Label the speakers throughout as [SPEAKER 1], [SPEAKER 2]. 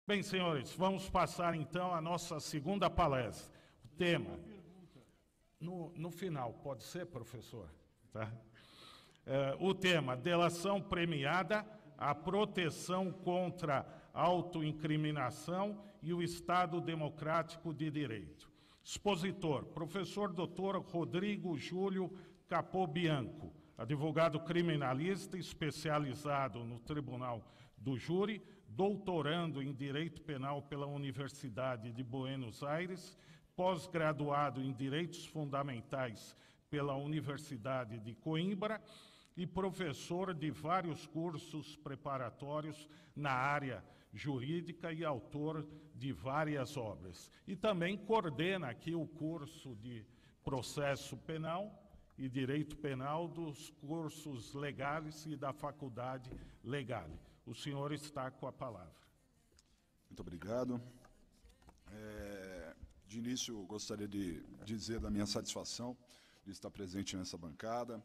[SPEAKER 1] Bem, senhores, vamos passar então à nossa segunda palestra. O tema... No final, pode ser, professor? Tá? O tema, delação premiada, a proteção contra a autoincriminação e o Estado Democrático de Direito. Expositor, professor Dr. Rodrigo Júlio Capobianco, advogado criminalista especializado no Tribunal do Júri, doutorando em Direito Penal pela Universidade de Buenos Aires, pós-graduado em Direitos Fundamentais pela Universidade de Coimbra e professor de vários cursos preparatórios na área jurídica e autor de várias obras. E também coordena aqui o curso de Processo Penal e Direito Penal dos cursos legais e da Faculdade Legal. O senhor está com a palavra.
[SPEAKER 2] Muito obrigado. De início, gostaria de dizer da minha satisfação de estar presente nessa bancada.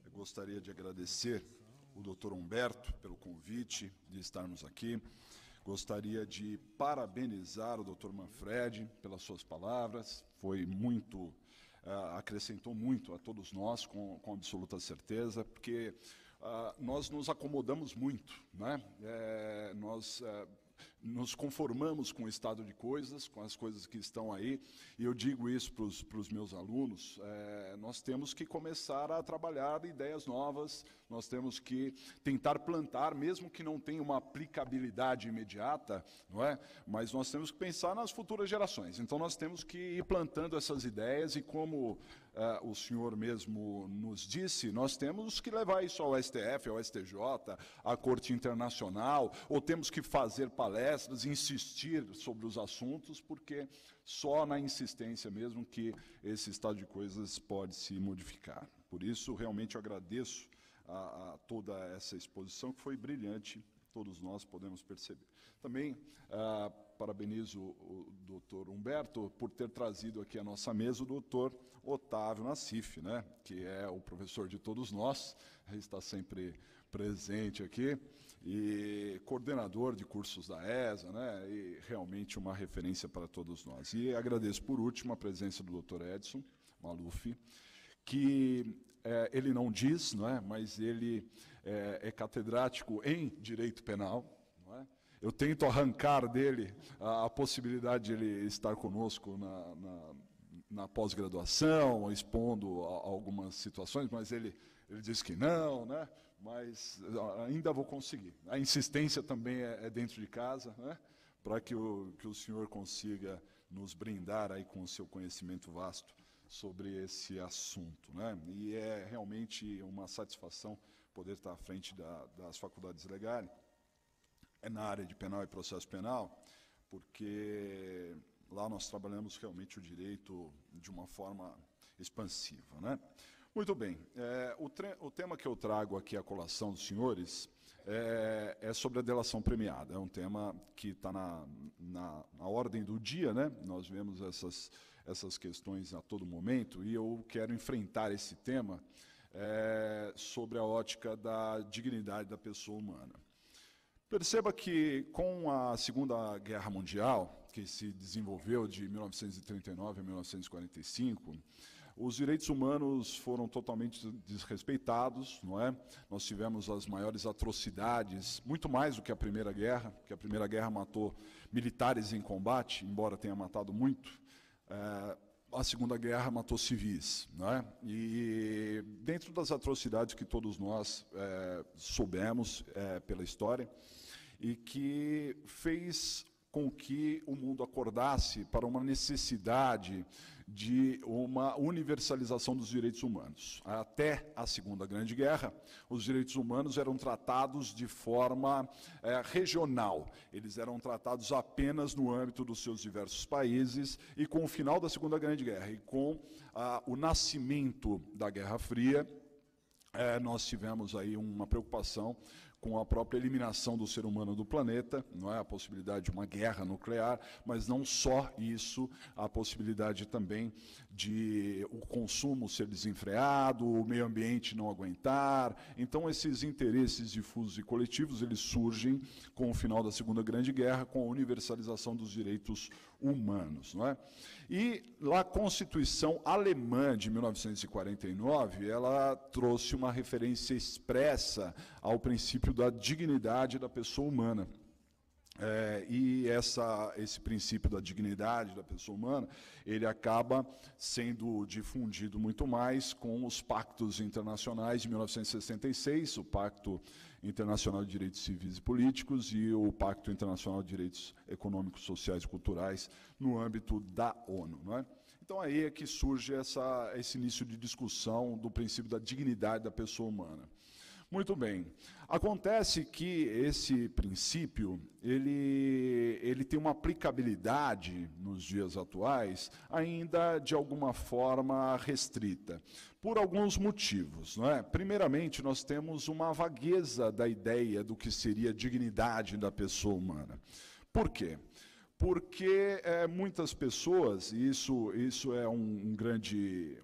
[SPEAKER 2] Eu gostaria de agradecer o Dr. Humberto pelo convite de estarmos aqui. Gostaria de parabenizar o Dr. Manfredi pelas suas palavras. Foi muito, acrescentou muito a todos nós, com absoluta certeza, porque nós nos acomodamos muito, né? Nós nos conformamos com o estado de coisas, com as coisas que estão aí, e eu digo isso para os meus alunos, nós temos que começar a trabalhar ideias novas, nós temos que tentar plantar, mesmo que não tenha uma aplicabilidade imediata, não é? Mas nós temos que pensar nas futuras gerações, então nós temos que ir plantando essas ideias, e como o senhor mesmo nos disse, nós temos que levar isso ao STF, ao STJ, à Corte Internacional, ou temos que fazer palestras, insistir sobre os assuntos, porque só na insistência mesmo que esse estado de coisas pode se modificar. Por isso, realmente, eu agradeço a toda essa exposição, que foi brilhante, todos nós podemos perceber. Também parabenizo o doutor Humberto por ter trazido aqui à nossa mesa o doutor Otávio Nassif, né, que é o professor de todos nós, está sempre presente aqui, e coordenador de cursos da ESA, né, e realmente uma referência para todos nós. E agradeço, por último, a presença do Dr. Edson Maluf, que ele não diz, não é, mas ele é catedrático em Direito Penal, não é? Eu tento arrancar dele a possibilidade de ele estar conosco na pós-graduação, expondo algumas situações, mas ele diz que não, né? Mas ainda vou conseguir. A insistência também é dentro de casa, né? Para que o senhor consiga nos brindar aí com o seu conhecimento vasto sobre esse assunto, né? E é realmente uma satisfação poder estar à frente das faculdades legais, na área de penal e processo penal, porque lá nós trabalhamos realmente o direito de uma forma expansiva, né? Muito bem, o tema que eu trago aqui à colação dos senhores é sobre a delação premiada. É um tema que está na ordem do dia, né? Nós vemos essas questões a todo momento, e eu quero enfrentar esse tema sobre a ótica da dignidade da pessoa humana. Perceba que, com a Segunda Guerra Mundial, que se desenvolveu de 1939 a 1945, os direitos humanos foram totalmente desrespeitados, não é? Nós tivemos as maiores atrocidades, muito mais do que a Primeira Guerra, porque a Primeira Guerra matou militares em combate, embora tenha matado muito. A Segunda Guerra matou civis, não é? E dentro das atrocidades que todos nós soubemos pela história, e que fez com que o mundo acordasse para uma necessidade de uma universalização dos direitos humanos. Até a Segunda Grande Guerra, os direitos humanos eram tratados de forma regional. Eles eram tratados apenas no âmbito dos seus diversos países, e com o final da Segunda Grande Guerra e com o nascimento da Guerra Fria, nós tivemos aí uma preocupação com a própria eliminação do ser humano do planeta, não é? A possibilidade de uma guerra nuclear, mas não só isso, a possibilidade também de o consumo ser desenfreado, o meio ambiente não aguentar. Então, esses interesses difusos e coletivos, eles surgem com o final da Segunda Grande Guerra, com a universalização dos direitos humanos, não é? E a Constituição Alemã de 1949, ela trouxe uma referência expressa ao princípio da dignidade da pessoa humana. E esse princípio da dignidade da pessoa humana, ele acaba sendo difundido muito mais com os pactos internacionais de 1966, o Pacto Internacional de Direitos Civis e Políticos e o Pacto Internacional de Direitos Econômicos, Sociais e Culturais no âmbito da ONU, não é? Então, aí é que surge esse início de discussão do princípio da dignidade da pessoa humana. Muito bem. Acontece que esse princípio, ele tem uma aplicabilidade nos dias atuais ainda de alguma forma restrita, por alguns motivos, não é? Primeiramente, nós temos uma vagueza da ideia do que seria a dignidade da pessoa humana. Por quê? Porque muitas pessoas, e isso é um grande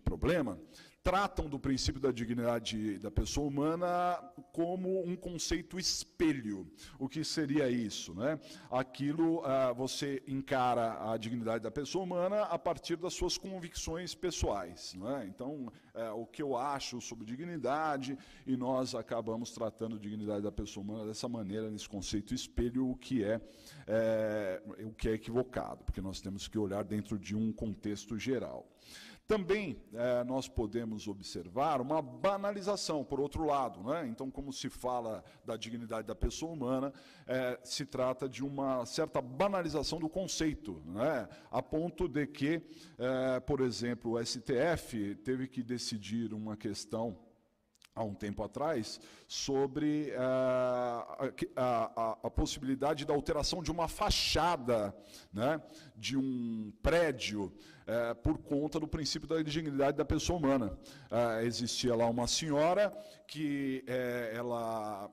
[SPEAKER 2] problema, tratam do princípio da dignidade da pessoa humana como um conceito espelho. O que seria isso, né? Aquilo, você encara a dignidade da pessoa humana a partir das suas convicções pessoais, não é? Então, o que eu acho sobre dignidade, e nós acabamos tratando a dignidade da pessoa humana dessa maneira, nesse conceito espelho, o que é equivocado, porque nós temos que olhar dentro de um contexto geral. Também nós podemos observar uma banalização, por outro lado, né? Então, como se fala da dignidade da pessoa humana, se trata de uma certa banalização do conceito, né? A ponto de que, por exemplo, o STF teve que decidir uma questão há um tempo atrás, sobre a possibilidade da alteração de uma fachada, né, de um prédio, por conta do princípio da dignidade da pessoa humana. Existia lá uma senhora que ela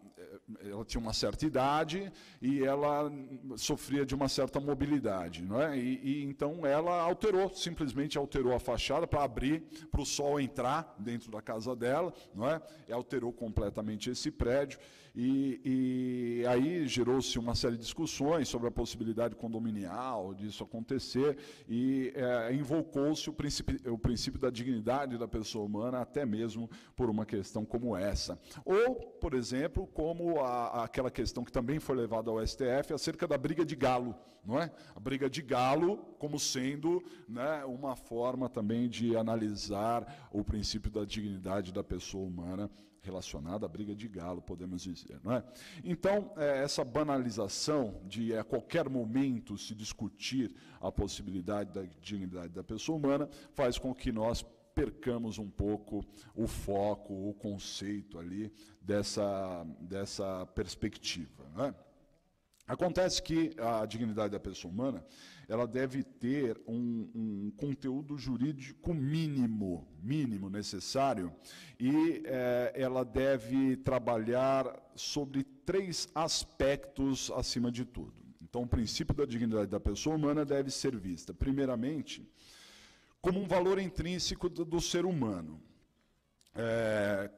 [SPEAKER 2] tinha uma certa idade e ela sofria de uma certa mobilidade, não é? Então ela simplesmente alterou a fachada para abrir, para o sol entrar dentro da casa dela, não é? E alterou completamente esse prédio, e aí gerou-se uma série de discussões sobre a possibilidade condominial disso acontecer, e invocou-se o princípio da dignidade da pessoa humana, até mesmo por uma questão como essa. Ou, por exemplo, como aquela questão que também foi levada ao STF, acerca da briga de galo, não é? A briga de galo como sendo, né, uma forma também de analisar o princípio da dignidade da pessoa humana relacionada à briga de galo, podemos dizer, não é? Então, essa banalização de a qualquer momento se discutir a possibilidade da dignidade da pessoa humana faz com que nós percamos um pouco o foco, o conceito ali dessa perspectiva, não é? Acontece que a dignidade da pessoa humana, ela deve ter um conteúdo jurídico mínimo necessário, e ela deve trabalhar sobre 3 aspectos acima de tudo. Então, o princípio da dignidade da pessoa humana deve ser vista, primeiramente, como um valor intrínseco do ser humano.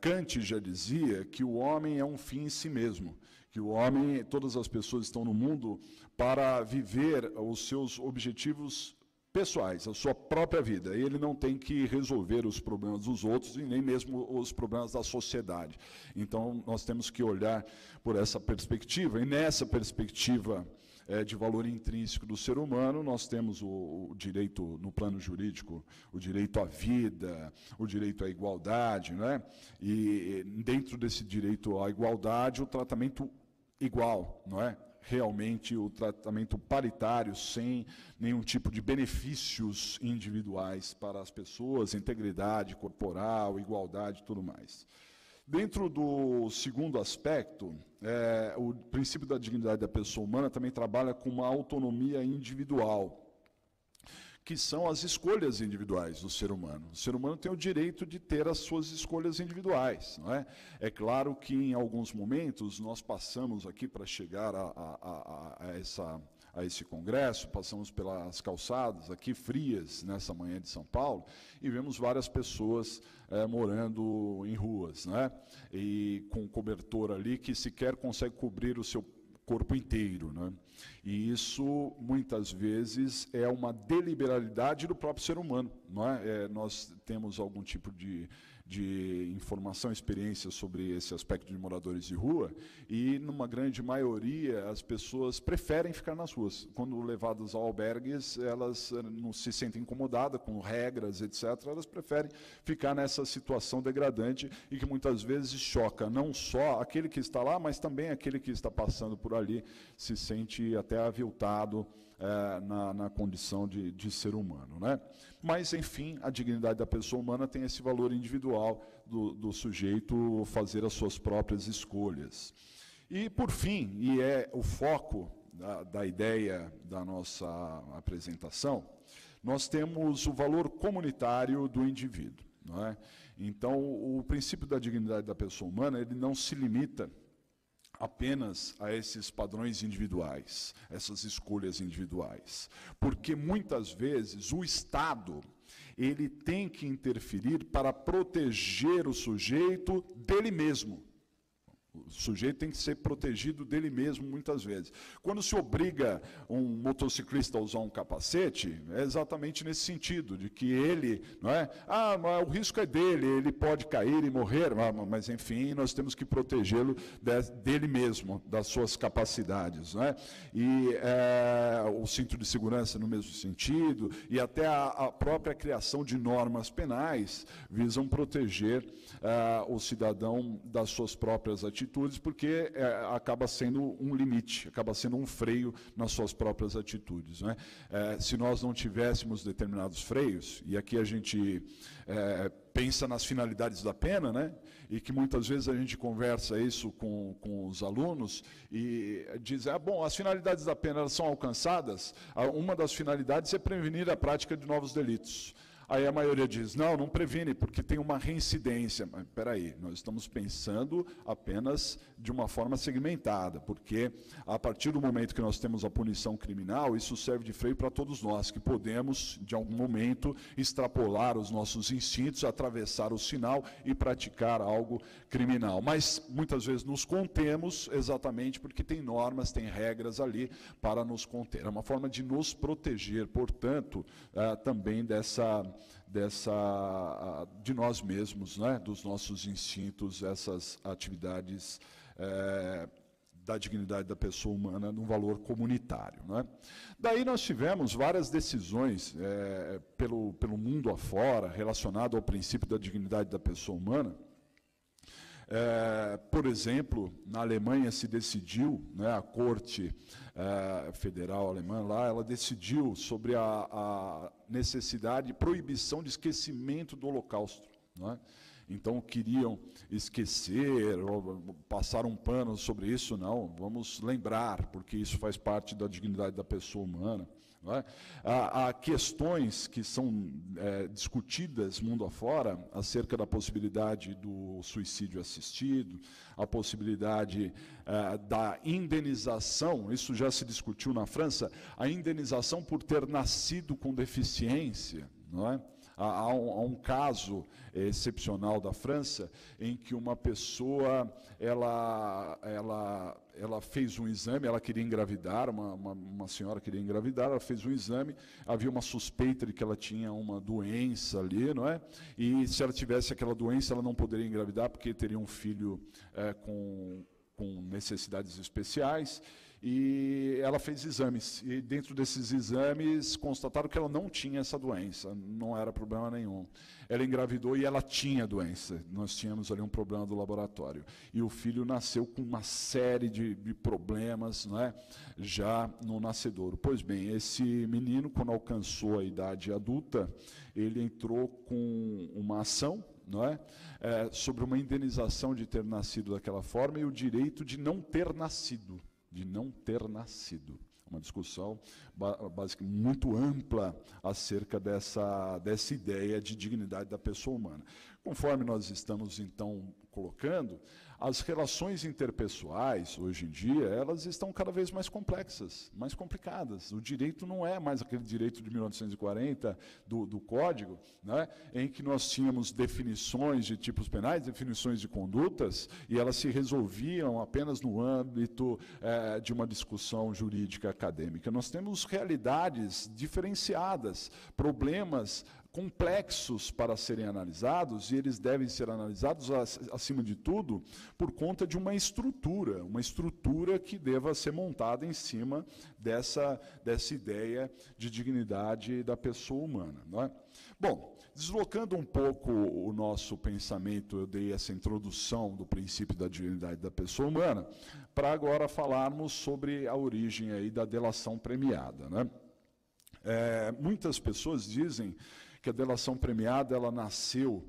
[SPEAKER 2] Kant já dizia que o homem é um fim em si mesmo, que o homem, todas as pessoas estão no mundo para viver os seus objetivos pessoais, a sua própria vida. Ele não tem que resolver os problemas dos outros e nem mesmo os problemas da sociedade. Então, nós temos que olhar por essa perspectiva, e nessa perspectiva de valor intrínseco do ser humano, nós temos o direito, no plano jurídico, o direito à vida, o direito à igualdade, né? E dentro desse direito à igualdade, o tratamento igual, não é? Realmente o tratamento paritário, sem nenhum tipo de benefícios individuais para as pessoas, integridade corporal, igualdade e tudo mais. Dentro do segundo aspecto, o princípio da dignidade da pessoa humana também trabalha com uma autonomia individual, que são as escolhas individuais do ser humano. O ser humano tem o direito de ter as suas escolhas individuais, não é? É claro que, em alguns momentos, nós passamos aqui para chegar a esse congresso, passamos pelas calçadas aqui frias nessa manhã de São Paulo e vemos várias pessoas morando em ruas, né? E com cobertor ali que sequer consegue cobrir o seu corpo inteiro, né? E isso, muitas vezes, é uma deliberalidade do próprio ser humano, não é? Nós temos algum tipo de informação, experiência sobre esse aspecto de moradores de rua, e, numa grande maioria, as pessoas preferem ficar nas ruas. Quando levadas a albergues, elas não se sentem incomodadas com regras, etc., elas preferem ficar nessa situação degradante e que, muitas vezes, choca não só aquele que está lá, mas também aquele que está passando por ali, se sente até aviltado na condição de ser humano, né? Mas, enfim, a dignidade da pessoa humana tem esse valor individual do sujeito fazer as suas próprias escolhas. E, por fim, e é o foco da ideia da nossa apresentação, nós temos o valor comunitário do indivíduo, não é? Então, o princípio da dignidade da pessoa humana, ele não se limita apenas a esses padrões individuais, essas escolhas individuais. Porque, muitas vezes, o Estado ele tem que interferir para proteger o sujeito dele mesmo. O sujeito tem que ser protegido dele mesmo, muitas vezes. Quando se obriga um motociclista a usar um capacete, é exatamente nesse sentido, de que ele, não é? Mas o risco é dele, ele pode cair e morrer, mas, enfim, nós temos que protegê-lo dele mesmo, das suas capacidades, não é? E o cinto de segurança no mesmo sentido, e até a própria criação de normas penais visam proteger o cidadão das suas próprias atitudes, porque acaba sendo um limite, acaba sendo um freio nas suas próprias atitudes, né? Se nós não tivéssemos determinados freios, e aqui a gente pensa nas finalidades da pena, né? E que muitas vezes a gente conversa isso com os alunos e diz, bom, as finalidades da pena elas são alcançadas, uma das finalidades é prevenir a prática de novos delitos. Aí a maioria diz, não previne, porque tem uma reincidência. Mas, espera aí, nós estamos pensando apenas de uma forma segmentada, porque a partir do momento que nós temos a punição criminal, isso serve de freio para todos nós, que podemos, de algum momento, extrapolar os nossos instintos, atravessar o sinal e praticar algo criminal. Mas, muitas vezes, nos contemos exatamente porque tem normas, tem regras ali para nos conter. É uma forma de nos proteger, portanto, também de nós mesmos, né, dos nossos instintos, essas atividades da dignidade da pessoa humana num valor comunitário, né? Daí nós tivemos várias decisões pelo mundo afora, relacionado ao princípio da dignidade da pessoa humana. Por exemplo, na Alemanha se decidiu, né, a Corte Federal Alemã lá, ela decidiu sobre a necessidade de proibição de esquecimento do Holocausto, né? Então, queriam esquecer, ou passar um pano sobre isso, não, vamos lembrar, porque isso faz parte da dignidade da pessoa humana. Não é? Há questões que são discutidas mundo afora acerca da possibilidade do suicídio assistido, a possibilidade da indenização, isso já se discutiu na França, a indenização por ter nascido com deficiência, não é? Há um caso excepcional da França em que uma pessoa ela fez um exame, ela queria engravidar, uma senhora queria engravidar, ela fez um exame, havia uma suspeita de que ela tinha uma doença ali, não é? E se ela tivesse aquela doença, ela não poderia engravidar porque teria um filho com necessidades especiais. E ela fez exames, e dentro desses exames constataram que ela não tinha essa doença, não era problema nenhum. Ela engravidou e ela tinha a doença, nós tínhamos ali um problema do laboratório. E o filho nasceu com uma série de problemas, não é? Já no nascedouro. Pois bem, esse menino, quando alcançou a idade adulta, ele entrou com uma ação, não é? Sobre uma indenização de ter nascido daquela forma e o direito de não ter nascido. uma discussão basicamente muito ampla acerca dessa ideia de dignidade da pessoa humana. Conforme nós estamos, então, colocando, as relações interpessoais, hoje em dia, elas estão cada vez mais complexas, mais complicadas. O direito não é mais aquele direito de 1940 do Código, né, em que nós tínhamos definições de tipos penais, definições de condutas, e elas se resolviam apenas no âmbito de uma discussão jurídica acadêmica. Nós temos realidades diferenciadas, problemas complexos para serem analisados, e eles devem ser analisados, acima de tudo, por conta de uma estrutura que deva ser montada em cima dessa ideia de dignidade da pessoa humana. Não é? Bom, deslocando um pouco o nosso pensamento, eu dei essa introdução do princípio da dignidade da pessoa humana, para agora falarmos sobre a origem aí da delação premiada. Né? Muitas pessoas dizem que a delação premiada ela nasceu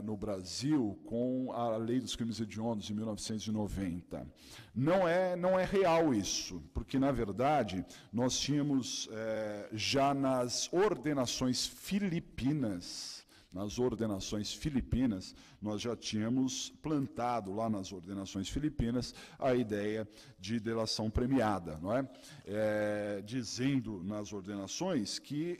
[SPEAKER 2] no Brasil com a Lei dos Crimes Hediondos, de 1990. Não é real isso, porque, na verdade, nós tínhamos já nas ordenações filipinas, nós já tínhamos plantado lá nas ordenações filipinas a ideia de delação premiada, não é? Dizendo nas ordenações que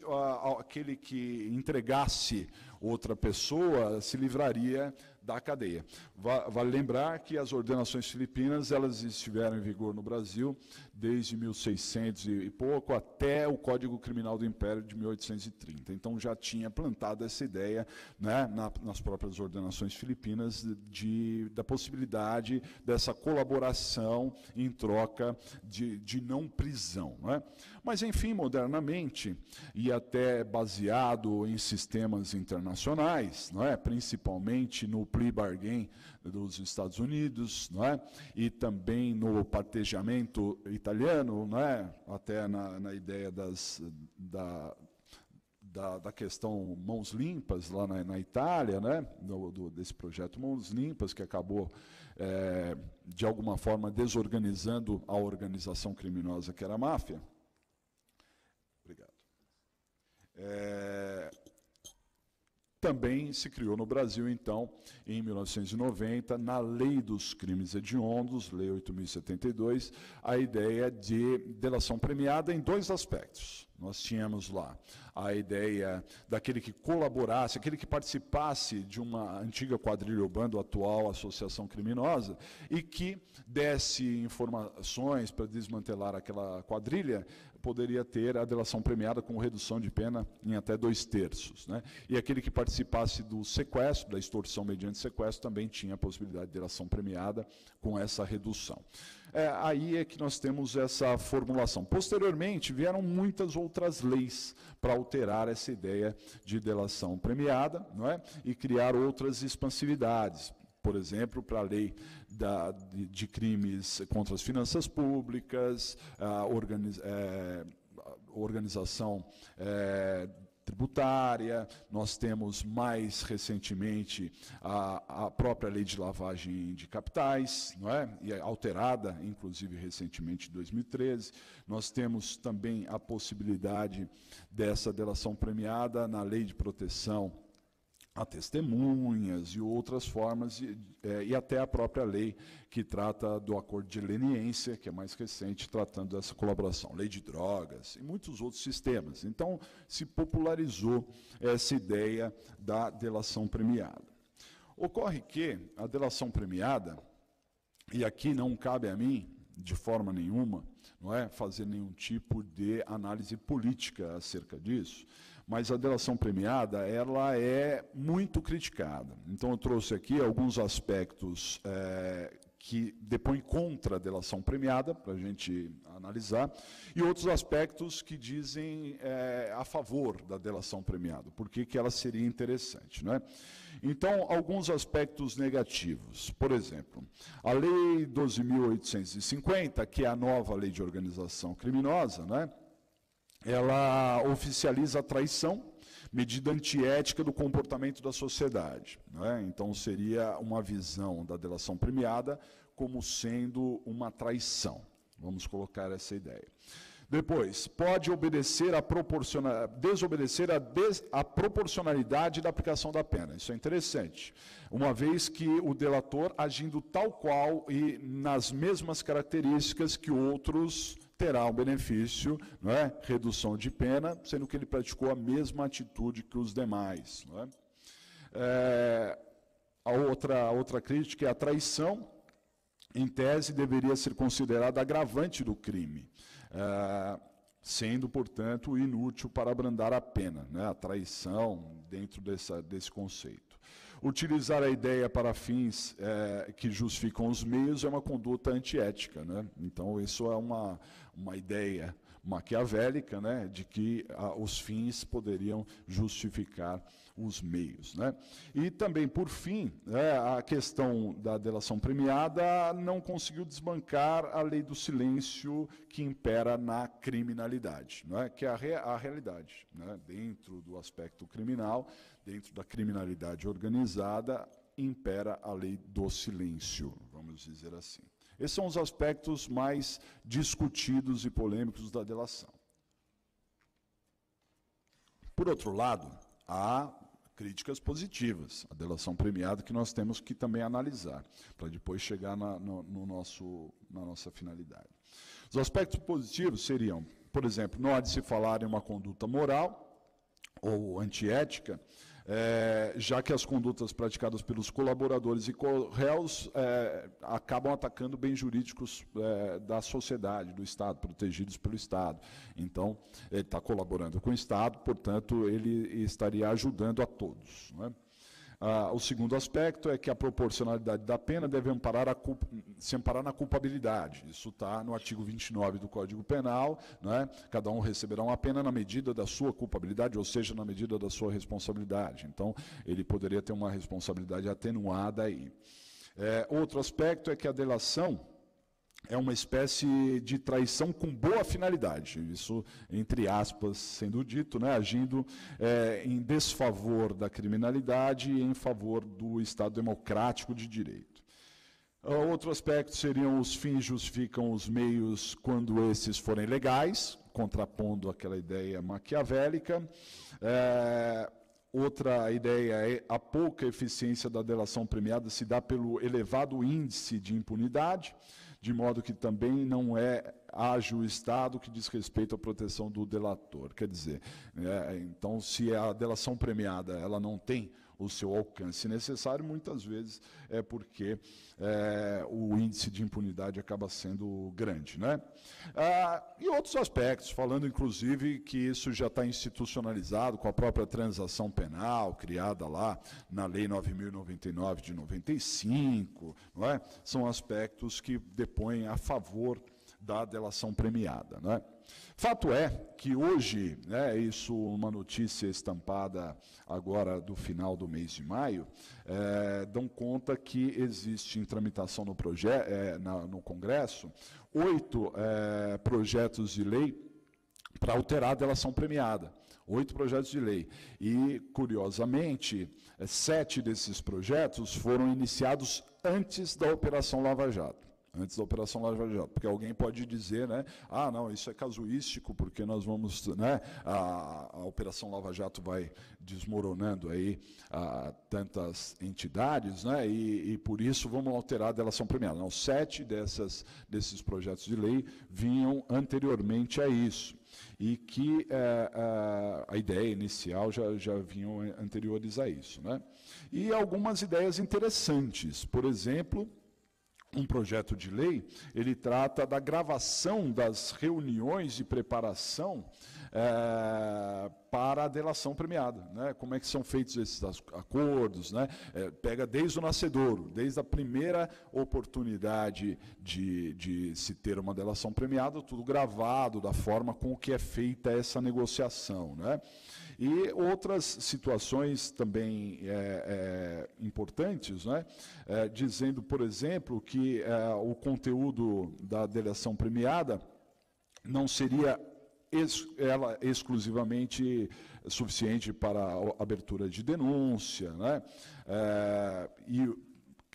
[SPEAKER 2] aquele que entregasse outra pessoa se livraria da cadeia. Vale lembrar que as ordenações filipinas elas estiveram em vigor no Brasil desde 1600 e pouco até o Código Criminal do Império de 1830. Então já tinha plantado essa ideia, né, nas próprias ordenações filipinas da possibilidade dessa colaboração em troca de não prisão. Né? Mas, enfim, modernamente, e até baseado em sistemas internacionais, não é? Principalmente no plea bargain dos Estados Unidos, não é? E também no partejamento italiano, não é? Até na ideia da questão Mãos Limpas, lá na Itália, né? Desse projeto Mãos Limpas, que acabou, de alguma forma, desorganizando a organização criminosa que era a máfia. Obrigado. Também se criou no Brasil, então, em 1990, na Lei dos Crimes Hediondos, Lei 8.072, a ideia de delação premiada em dois aspectos. Nós tínhamos lá a ideia daquele que colaborasse, aquele que participasse de uma antiga quadrilha ou bando, atual associação criminosa, e que desse informações para desmantelar aquela quadrilha, poderia ter a delação premiada com redução de pena em até 2/3. Né? E aquele que participasse do sequestro, da extorsão mediante sequestro, também tinha a possibilidade de delação premiada com essa redução. Aí é que nós temos essa formulação. Posteriormente, vieram muitas outras leis para alterar essa ideia de delação premiada, não é? E criar outras expansividades. Por exemplo, para a lei de crimes contra as finanças públicas, organização tributária, nós temos mais recentemente a própria lei de lavagem de capitais, não é? E alterada, inclusive, recentemente, em 2013. Nós temos também a possibilidade dessa delação premiada na lei de proteção a testemunhas e outras formas, e até a própria lei que trata do acordo de leniência, que é mais recente, tratando dessa colaboração, lei de drogas e muitos outros sistemas. Então, se popularizou essa ideia da delação premiada. Ocorre que a delação premiada, e aqui não cabe a mim, de forma nenhuma, não é, fazer nenhum tipo de análise política acerca disso, mas a delação premiada ela é muito criticada. Então, eu trouxe aqui alguns aspectos que depõem contra a delação premiada, para a gente analisar, e outros aspectos que dizem a favor da delação premiada, por que ela seria interessante. Não é? Então, alguns aspectos negativos. Por exemplo, a Lei 12.850, que é a nova lei de organização criminosa, né? Ela oficializa a traição, medida antiética do comportamento da sociedade. Né? Então, seria uma visão da delação premiada como sendo uma traição. Vamos colocar essa ideia. Depois, pode obedecer desobedecer a proporcionalidade da aplicação da pena. Isso é interessante, uma vez que o delator, agindo tal qual e nas mesmas características que outros, terá um benefício, não é? Redução de pena, sendo que ele praticou a mesma atitude que os demais. Não é? A outra crítica é a traição, em tese, deveria ser considerada agravante do crime, sendo, portanto, inútil para abrandar a pena, né? A traição dentro desse conceito. Utilizar a ideia para fins que justificam os meios é uma conduta antiética, né? Então, isso é uma ideia maquiavélica, né, de que os fins poderiam justificar os meios, né? E também, por fim, a questão da delação premiada não conseguiu desbancar a lei do silêncio que impera na criminalidade, não é? Que é a realidade, né? Dentro do aspecto criminal, dentro da criminalidade organizada, impera a lei do silêncio, vamos dizer assim. Esses são os aspectos mais discutidos e polêmicos da delação. Por outro lado, há críticas positivas à delação premiada que nós temos que também analisar, para depois chegar na nossa finalidade. Os aspectos positivos seriam, por exemplo, não há de se falar em uma conduta moral ou antiética, já que as condutas praticadas pelos colaboradores e réus acabam atacando bens jurídicos da sociedade, do Estado, protegidos pelo Estado. Então, ele está colaborando com o Estado, portanto, ele estaria ajudando a todos, não é? O segundo aspecto é que a proporcionalidade da pena deve se amparar na culpabilidade. Isso está no artigo 29 do Código Penal, né? Cada um receberá uma pena na medida da sua culpabilidade, ou seja, na medida da sua responsabilidade. Então, ele poderia ter uma responsabilidade atenuada aí. Outro aspecto é que a delação é uma espécie de traição com boa finalidade, isso entre aspas sendo dito, né, agindo em desfavor da criminalidade e em favor do Estado democrático de direito. Outro aspecto seriam os fins justificam os meios quando esses forem legais, contrapondo aquela ideia maquiavélica. Outra ideia é a pouca eficiência da delação premiada se dá pelo elevado índice de impunidade, de modo que também não é ágil o Estado que diz respeito à proteção do delator. Quer dizer, então, se a delação premiada ela não tem o seu alcance necessário, muitas vezes é porque o índice de impunidade acaba sendo grande, né? E outros aspectos, falando inclusive que isso já está institucionalizado com a própria transação penal, criada lá na Lei 9.099 de 95, não é? São aspectos que depõem a favor da delação premiada, não é? Fato é que hoje, isso uma notícia estampada agora do final do mês de maio, dão conta que existe em tramitação no Congresso 8 projetos de lei para alterar a delação premiada. 8 projetos de lei. E, curiosamente, 7 desses projetos foram iniciados antes da Operação Lava Jato. Antes da Operação Lava Jato, porque alguém pode dizer, né, não, isso é casuístico, porque nós vamos, né, a Operação Lava Jato vai desmoronando aí tantas entidades, né, e por isso vamos alterar a delação premiada. Não, 7 desses projetos de lei vinham anteriormente a isso, e que a ideia inicial já vinham anteriores a isso, né. E algumas ideias interessantes, por exemplo, um projeto de lei, ele trata da gravação das reuniões de preparação para a delação premiada, né? Como é que são feitos esses acordos, né? Pega desde o nascedouro, desde a primeira oportunidade de se ter uma delação premiada, tudo gravado da forma com que é feita essa negociação, né? E outras situações também importantes, né? Dizendo, por exemplo, que o conteúdo da delação premiada não seria ela exclusivamente suficiente para a abertura de denúncia, né? E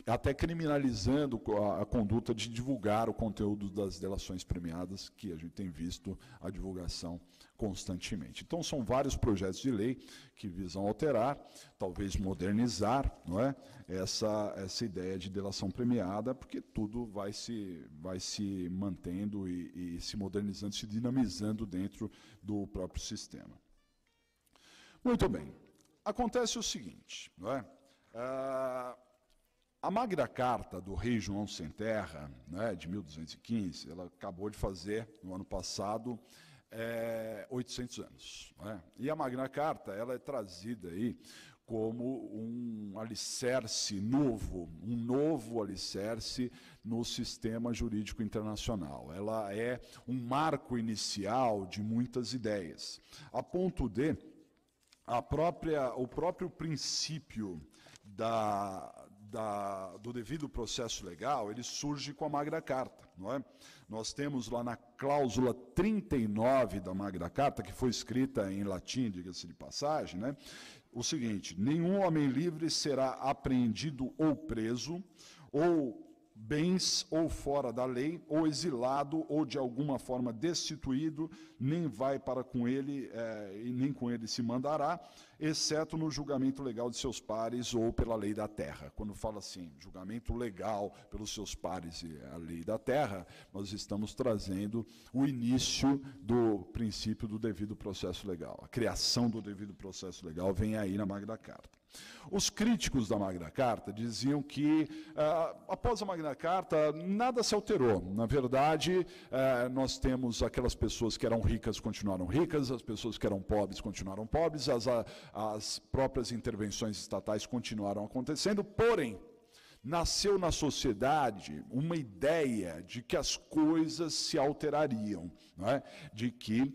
[SPEAKER 2] até criminalizando a conduta de divulgar o conteúdo das delações premiadas, que a gente tem visto a divulgação constantemente. Então, são vários projetos de lei que visam alterar, talvez modernizar, não é, essa ideia de delação premiada, porque tudo vai se mantendo e se modernizando, se dinamizando dentro do próprio sistema. Muito bem. Acontece o seguinte, não é? A Magna Carta do rei João Sem Terra, né, de 1215, ela acabou de fazer, no ano passado, 800 anos. Né? E a Magna Carta ela é trazida aí como um alicerce novo, um novo alicerce no sistema jurídico internacional. Ela é um marco inicial de muitas ideias, a ponto de o próprio princípio do devido processo legal, ele surge com a Magna Carta. Não é? Nós temos lá na cláusula 39 da Magna Carta, que foi escrita em latim, diga-se de passagem, né? O seguinte: nenhum homem livre será apreendido ou preso, ou bens ou fora da lei, ou exilado, ou de alguma forma destituído, nem vai para com ele, e nem com ele se mandará, exceto no julgamento legal de seus pares ou pela lei da terra. Quando fala assim, julgamento legal pelos seus pares e a lei da terra, nós estamos trazendo o início do princípio do devido processo legal. A criação do devido processo legal vem aí na Magna Carta. Os críticos da Magna Carta diziam que, após a Magna Carta, nada se alterou. Na verdade, nós temos aquelas pessoas que eram ricas continuaram ricas, as pessoas que eram pobres continuaram pobres, as próprias intervenções estatais continuaram acontecendo, porém, nasceu na sociedade uma ideia de que as coisas se alterariam, não é? De que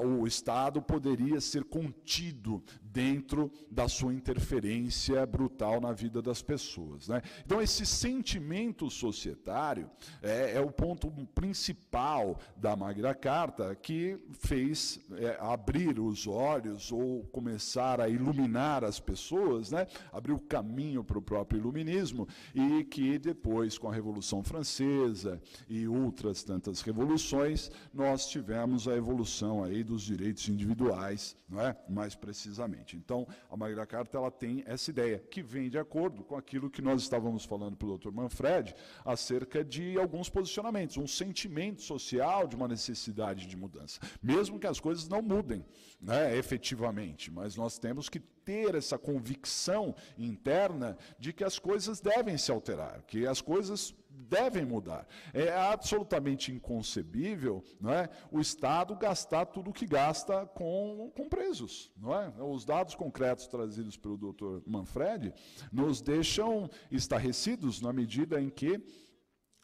[SPEAKER 2] o Estado poderia ser contido dentro da sua interferência brutal na vida das pessoas, né? Então, esse sentimento societário é o ponto principal da Magna Carta, que fez abrir os olhos ou começar a iluminar as pessoas, né? Abrir o caminho para o próprio iluminismo, e que depois, com a Revolução Francesa e outras tantas revoluções, nós tivemos a evolução aí dos direitos individuais, não é? Mais precisamente. Então, a Magna Carta ela tem essa ideia, que vem de acordo com aquilo que nós estávamos falando para o Dr. Manfred, acerca de alguns posicionamentos, um sentimento social de uma necessidade de mudança, mesmo que as coisas não mudem, né, efetivamente, mas nós temos que ter essa convicção interna de que as coisas devem se alterar, que as coisas devem mudar. É absolutamente inconcebível, não é, o Estado gastar tudo o que gasta com presos. Não é? Os dados concretos trazidos pelo Dr. Manfred nos deixam estarrecidos na medida em que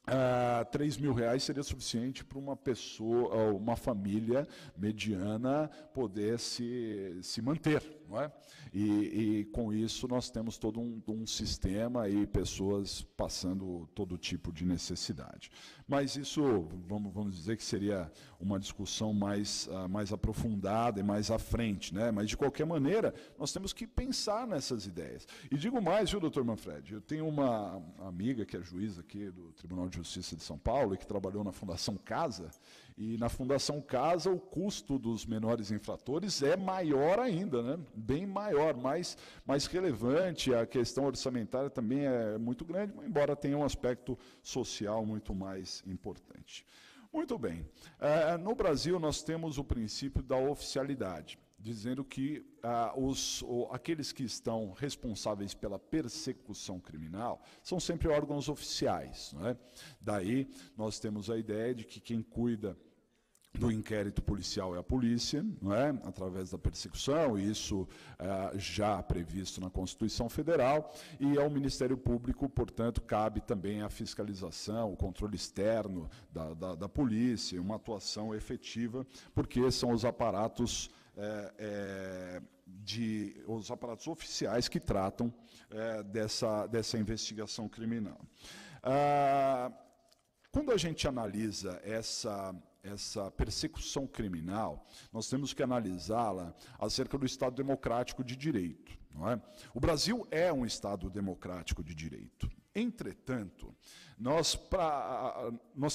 [SPEAKER 2] R$3.000 seria suficiente para uma pessoa, uma família mediana poder se manter, não é? E com isso nós temos todo um sistema e pessoas passando todo tipo de necessidade. Mas isso, vamos dizer que seria uma discussão mais aprofundada e mais à frente, né? Mas de qualquer maneira, nós temos que pensar nessas ideias. E digo mais, viu, doutor Manfred? Eu tenho uma amiga que é juiz aqui do Tribunal de Justiça de São Paulo e que trabalhou na Fundação Casa, e na Fundação Casa o custo dos menores infratores é maior ainda, né? Bem maior, mais relevante, a questão orçamentária também é muito grande, embora tenha um aspecto social muito mais importante. Muito bem, no Brasil nós temos o princípio da oficialidade, dizendo que aqueles que estão responsáveis pela persecução criminal são sempre órgãos oficiais, não é? Daí nós temos a ideia de que quem cuida do inquérito policial é a polícia, não é? Através da persecução, e isso já previsto na Constituição Federal, e ao Ministério Público, portanto, cabe também a fiscalização, o controle externo da polícia, uma atuação efetiva, porque são os aparatos os aparatos oficiais que tratam dessa investigação criminal. Quando a gente analisa essa persecução criminal, nós temos que analisá-la acerca do Estado democrático de direito, não é? O Brasil é um Estado democrático de direito. Entretanto, nós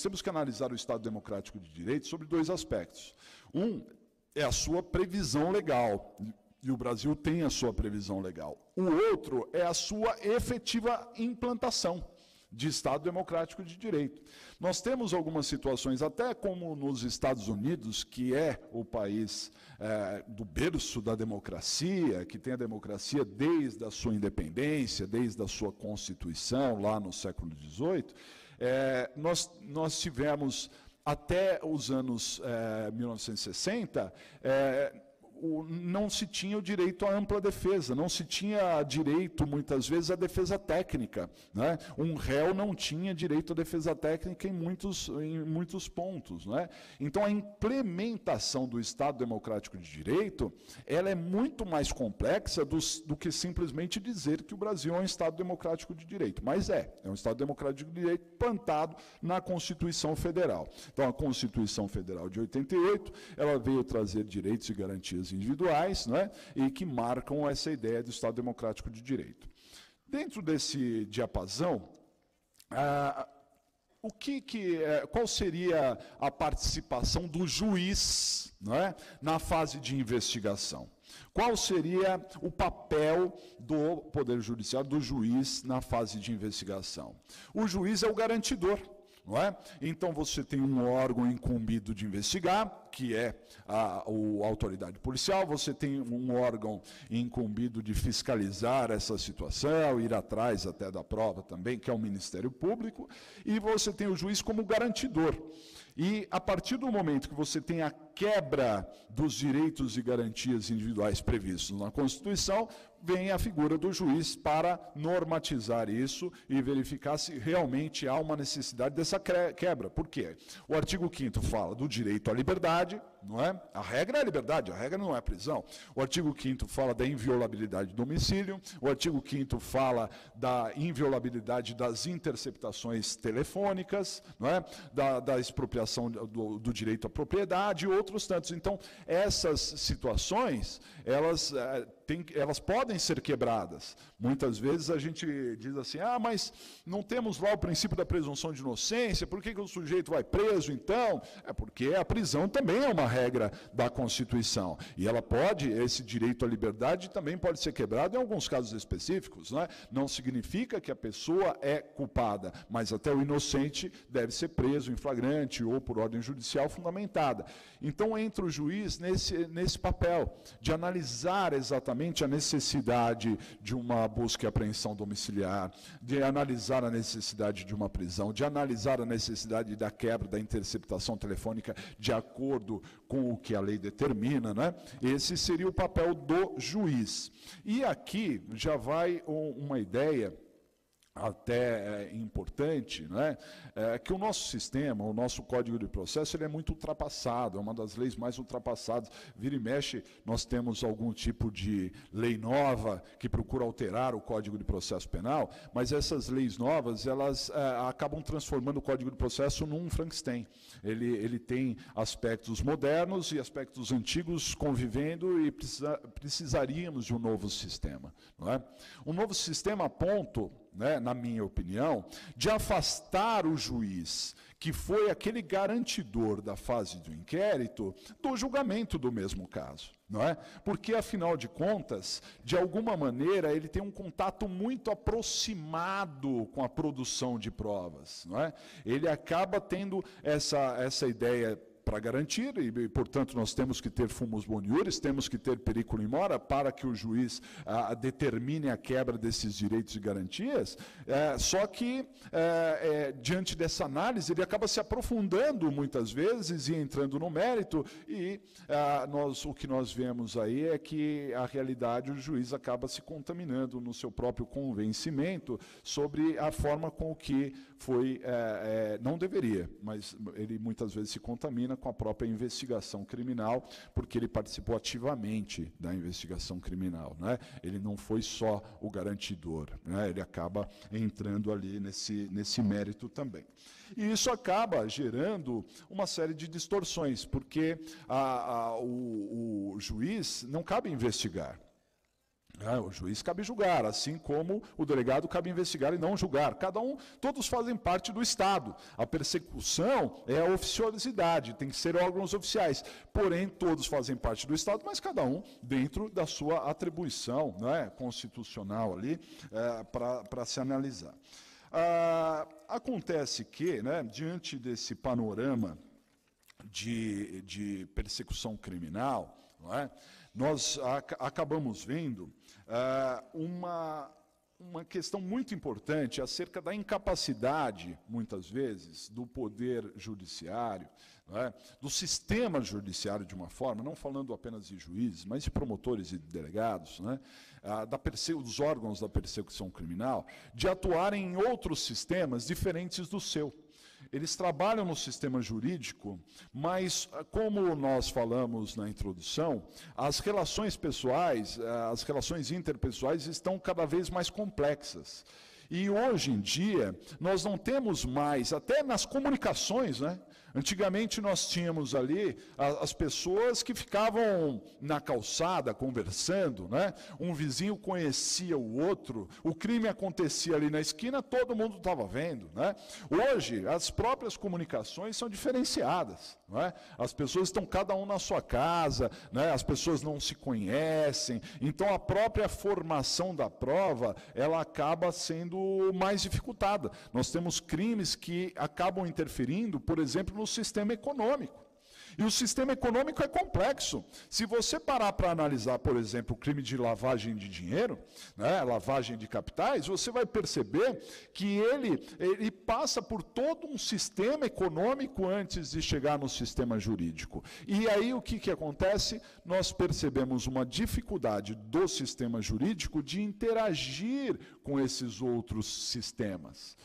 [SPEAKER 2] temos que analisar o Estado Democrático de Direito sobre dois aspectos. Um é a sua previsão legal, e o Brasil tem a sua previsão legal. O outro é a sua efetiva implantação de Estado Democrático de Direito. Nós temos algumas situações, até como nos Estados Unidos, que é o país do berço da democracia, que tem a democracia desde a sua independência, desde a sua Constituição, lá no século XVIII, nós tivemos, até os anos 1960, não se tinha o direito à ampla defesa, não se tinha direito, muitas vezes, à defesa técnica, né? Um réu não tinha direito à defesa técnica em muitos pontos, né? Então, a implementação do Estado Democrático de Direito, ela é muito mais complexa do que simplesmente dizer que o Brasil é um Estado Democrático de Direito, mas é um Estado Democrático de Direito plantado na Constituição Federal. Então, a Constituição Federal de 88, ela veio trazer direitos e garantias individuais, né, e que marcam essa ideia do Estado Democrático de Direito. Dentro desse diapasão, qual seria a participação do juiz, né, na fase de investigação? Qual seria o papel do Poder Judiciário, do juiz, na fase de investigação? O juiz é o garantidor. Não é? Então, você tem um órgão incumbido de investigar, que é a autoridade policial, você tem um órgão incumbido de fiscalizar essa situação, ir atrás até da prova também, que é o Ministério Público, e você tem o juiz como garantidor. E, a partir do momento que você tem a quebra dos direitos e garantias individuais previstos na Constituição, vem a figura do juiz para normatizar isso e verificar se realmente há uma necessidade dessa quebra. Por quê? O artigo 5º fala do direito à liberdade, não é? A regra é a liberdade, a regra não é a prisão. O artigo 5º fala da inviolabilidade do domicílio, o artigo 5º fala da inviolabilidade das interceptações telefônicas, não é? Da expropriação do direito à propriedade e outros tantos. Então, essas situações, elas podem ser quebradas. Muitas vezes a gente diz assim, mas não temos lá o princípio da presunção de inocência, por que o sujeito vai preso então? É porque a prisão também é uma regra da Constituição. E esse direito à liberdade também pode ser quebrado em alguns casos específicos, né? Não significa que a pessoa é culpada, mas até o inocente deve ser preso em flagrante ou por ordem judicial fundamentada. Então, entra o juiz nesse papel de analisar exatamente a necessidade de uma busca e apreensão domiciliar, de analisar a necessidade de uma prisão, de analisar a necessidade da quebra da interceptação telefônica de acordo com o que a lei determina, né? Esse seria o papel do juiz. E aqui já vai uma ideia até importante, né, que o nosso sistema, o nosso Código de Processo, ele é muito ultrapassado, é uma das leis mais ultrapassadas. Vira e mexe, nós temos algum tipo de lei nova que procura alterar o Código de Processo Penal, mas essas leis novas, elas acabam transformando o Código de Processo num Frankenstein. Ele tem aspectos modernos e aspectos antigos convivendo e precisaríamos de um novo sistema. Não é? Um novo sistema a ponto, né, na minha opinião, de afastar o juiz, que foi aquele garantidor da fase do inquérito, do julgamento do mesmo caso. Não é? Porque, afinal de contas, de alguma maneira, ele tem um contato muito aproximado com a produção de provas. Não é? Ele acaba tendo essa ideia para garantir, e, portanto, nós temos que ter fumus boniuris, temos que ter periculum in mora, para que o juiz determine a quebra desses direitos e garantias, só que, diante dessa análise, ele acaba se aprofundando, muitas vezes, e entrando no mérito, e o que nós vemos aí é que, a realidade, o juiz acaba se contaminando no seu próprio convencimento sobre a forma com que foi, não deveria, mas ele muitas vezes se contamina com a própria investigação criminal, porque ele participou ativamente da investigação criminal, né? Ele não foi só o garantidor, né? Ele acaba entrando ali nesse mérito também. E isso acaba gerando uma série de distorções, porque o juiz não cabe investigar. O juiz cabe julgar, assim como o delegado cabe investigar e não julgar. Todos fazem parte do Estado. A persecução é a oficiosidade, tem que ser órgãos oficiais. Porém, todos fazem parte do Estado, mas cada um dentro da sua atribuição, constitucional ali, para se analisar. Acontece que, diante desse panorama de persecução criminal, nós acabamos vendo uma questão muito importante acerca da incapacidade, muitas vezes, do poder judiciário, do sistema judiciário de uma forma, não falando apenas de juízes, mas de promotores e de delegados, dos órgãos da persecução criminal, de atuarem em outros sistemas diferentes do seu. Eles trabalham no sistema jurídico, mas, como nós falamos na introdução, as relações pessoais, as relações interpessoais estão cada vez mais complexas. E, hoje em dia, nós não temos mais, até nas comunicações, antigamente nós tínhamos ali as pessoas que ficavam na calçada conversando, um vizinho conhecia o outro, o crime acontecia ali na esquina, todo mundo estava vendo. Hoje, as próprias comunicações são diferenciadas. As pessoas estão cada um na sua casa, as pessoas não se conhecem, então a própria formação da prova, ela acaba sendo mais dificultada. Nós temos crimes que acabam interferindo, por exemplo, no sistema econômico. E o sistema econômico é complexo. Se você parar para analisar, por exemplo, o crime de lavagem de dinheiro, lavagem de capitais, você vai perceber que ele passa por todo um sistema econômico antes de chegar no sistema jurídico. E aí o que acontece? Nós percebemos uma dificuldade do sistema jurídico de interagir com esses outros sistemas,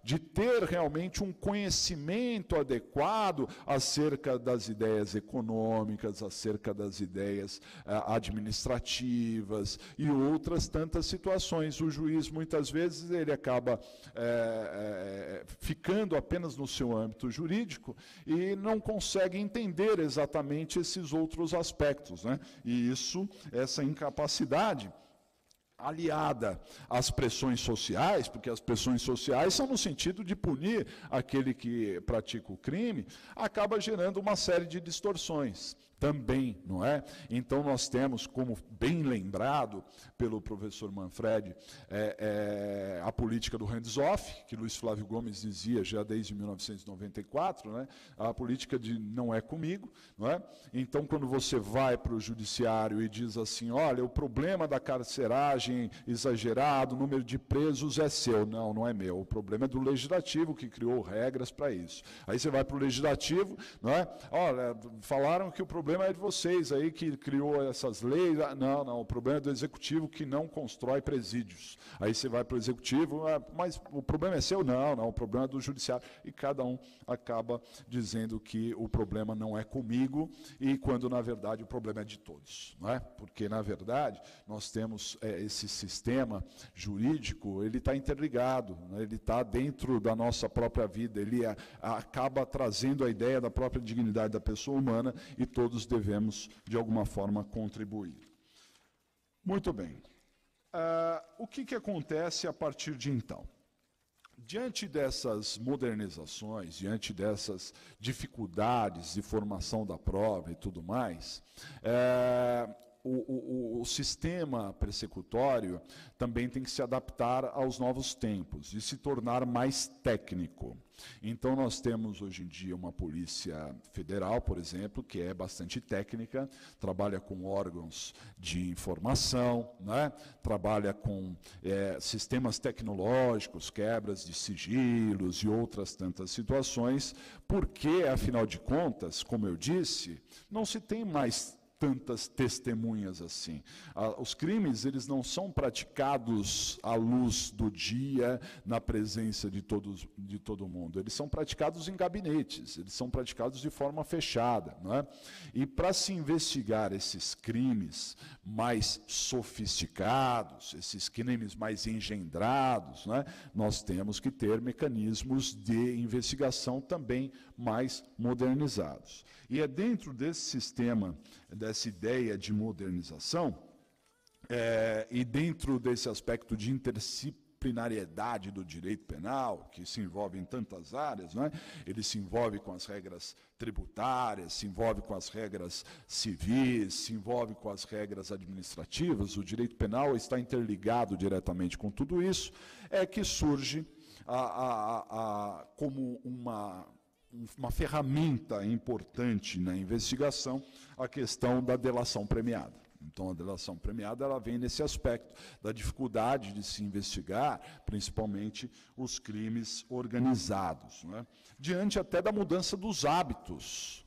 [SPEAKER 2] de ter realmente um conhecimento adequado acerca das ideias econômicas, acerca das ideias administrativas e outras tantas situações. O juiz, muitas vezes, ele acaba ficando apenas no seu âmbito jurídico e não consegue entender exatamente esses outros aspectos. E essa incapacidade, aliada às pressões sociais, porque as pressões sociais são no sentido de punir aquele que pratica o crime, acaba gerando uma série de distorções também, não é? Então nós temos, como bem lembrado pelo professor Manfredi, a política do hands-off, que Luiz Flávio Gomes dizia já desde 1994, a política de não é comigo, não é? Então quando você vai para o judiciário e diz assim, olha, o problema da carceragem exagerada, o número de presos é seu, não é meu, o problema é do legislativo que criou regras para isso. Aí você vai para o legislativo, não é? Olha, falaram que o problema é de vocês aí que criou essas leis. Não, o problema é do executivo que não constrói presídios. Aí você vai para o executivo, mas o problema é seu? Não, o problema é do judiciário. E cada um acaba dizendo que o problema não é comigo, e quando, na verdade, o problema é de todos. Não é? Porque, na verdade, nós temos esse sistema jurídico, ele está interligado, ele está dentro da nossa própria vida, ele acaba trazendo a ideia da própria dignidade da pessoa humana, e todos devemos, de alguma forma, contribuir. Muito bem. O que acontece a partir de então? Diante dessas modernizações, diante dessas dificuldades de formação da prova e tudo mais, o sistema persecutório também tem que se adaptar aos novos tempos e se tornar mais técnico. Então, nós temos hoje em dia uma Polícia Federal, por exemplo, que é bastante técnica, trabalha com órgãos de informação, trabalha com sistemas tecnológicos, quebras de sigilos e outras tantas situações, porque, afinal de contas, como eu disse, não se tem mais tantas testemunhas assim. Os crimes, eles não são praticados à luz do dia, na presença de todo mundo. Eles são praticados em gabinetes, eles são praticados de forma fechada. E para se investigar esses crimes mais sofisticados, esses crimes mais engendrados, nós temos que ter mecanismos de investigação também mais modernizados. E é dentro desse sistema, dessa ideia de modernização, E dentro desse aspecto de interdisciplinariedade do direito penal, que se envolve em tantas áreas, não é? Ele se envolve com as regras tributárias, se envolve com as regras civis, se envolve com as regras administrativas, o direito penal está interligado diretamente com tudo isso, é que surge como uma ferramenta importante na investigação a questão da delação premiada. Então, a delação premiada ela vem nesse aspecto da dificuldade de se investigar, principalmente os crimes organizados, né? Diante até da mudança dos hábitos